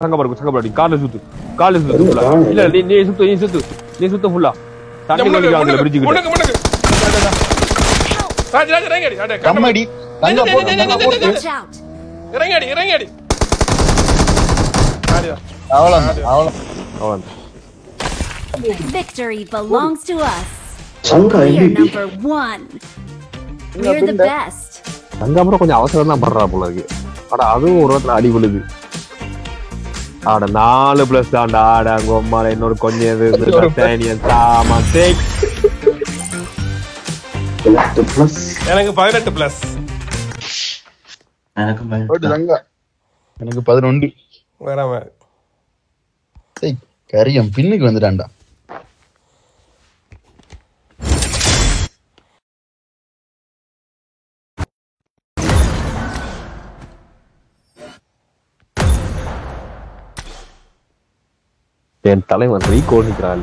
சங்க பாரு கார்ல சுத்து ஃபுல்லா இல்ல நீ சுத்து ஃபுல்லா தண்ணி வலிக்காங்க பிரிட்ஜ் கிட்ட ராஜ் இறங்கடி கம்மடி தங்க போடு இறங்கடி அவ்வளவுதான் Victory belongs to us. We're number 1. We're the best. அங்க அப்புறம் கொஞ்சம் அவசரம் தான் பண்றா போல இருக்கு. அட அதுவும் ஒரு இடத்துல அடி விழுது. ஆட 4+ தான்டா ஆட கோமால இன்னொரு கொஞ்சம் இது சாமா 6 எனக்கு 18+ எனக்கு 11 வராம கரியம் பின்னுக்கு வந்துட்டான்டா என் தலைவன் ரீகோல் நிற்கிறாள்